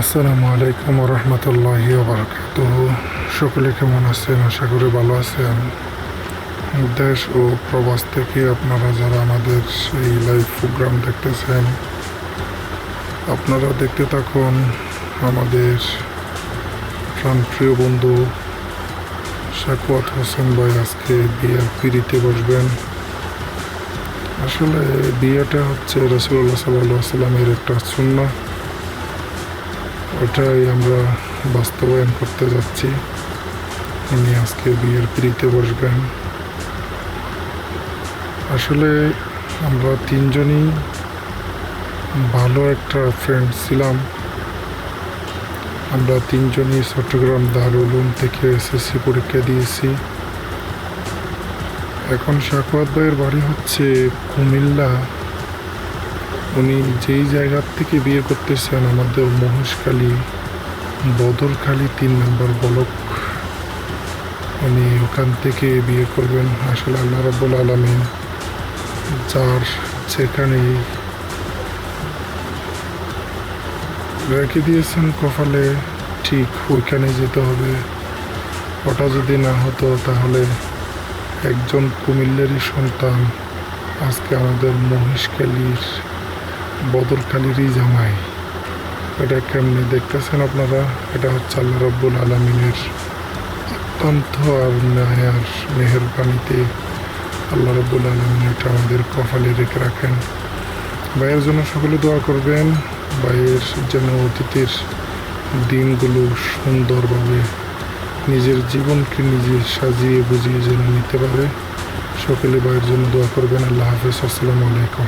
আসসালামু আলাইকুম রহমতুল্লাহি বারাকাতুহু। সকলে কেমন আছেন? আশা করি ভালো আছেন। দেশ ও প্রবাস থেকে আপনারা যারা আমাদের এই লাইভ প্রোগ্রাম দেখতেছেন, আপনারা দেখতে থাকুন। আমাদের প্রাণপ্রিয় বন্ধু সাকুয়াত হোসেন ভাই আজকে বিয়ের পিড়িতে বসবেন। আসলে বিয়েটা হচ্ছে রাসূলুল্লাহ সাল্লাল্লাহু আলাইহি ওয়াসাল্লামের একটা সুন্নাহ, ওটাই আমরা বাস্তবায়ন করতে যাচ্ছি। উনি আজকে বিয়ের পিড়িতে বসবেন। আসলে আমরা তিনজনই ভালো একটা ফ্রেন্ড ছিলাম। আমরা তিনজনই চট্টগ্রাম দারুল উলুম থেকে এসএসসি পরীক্ষা দিয়েছি। এখন সাকুয়াত ভাইয়ের বাড়ি হচ্ছে কুমিল্লা। উনি যেই জায়গার থেকে বিয়ে করতেছেন, আমাদের মহেশখালী বদরখালী ৩ নম্বর ব্লক, উনি ওখান থেকে বিয়ে করবেন। আসলে আল্লাহ রাব্বুল আলামিন যার যেখানে রেখে দিয়েছেন কপালে, ঠিক ওইখানে যেতে হবে। ওটা যদি না হতো তাহলে একজন কুমিল্লারই সন্তান আজকে আমাদের মহেশখালীর বদরখালীরই জামাই। এটা কেমনি দেখতেছেন আপনারা? এটা হচ্ছে আল্লাহ রাব্বুল আলামিনের অত্যন্ত আর ন্যায়ার মেহেরবানিতে আল্লাহ রাব্বুল আলামিন এটা আমাদের কপালে রেখে রাখেন। ভাইয়ের জন্য সকলে দোয়া করবেন। ভাইয়ের যেন অতীতের দিনগুলো সুন্দরভাবে নিজের জীবনকে নিজে সাজিয়ে বুঝিয়ে যেন নিতে পারে। সকলে ভাইয়ের জন্য দোয়া করবেন। আল্লাহ হাফেজ। আসসালামু আলাইকুম।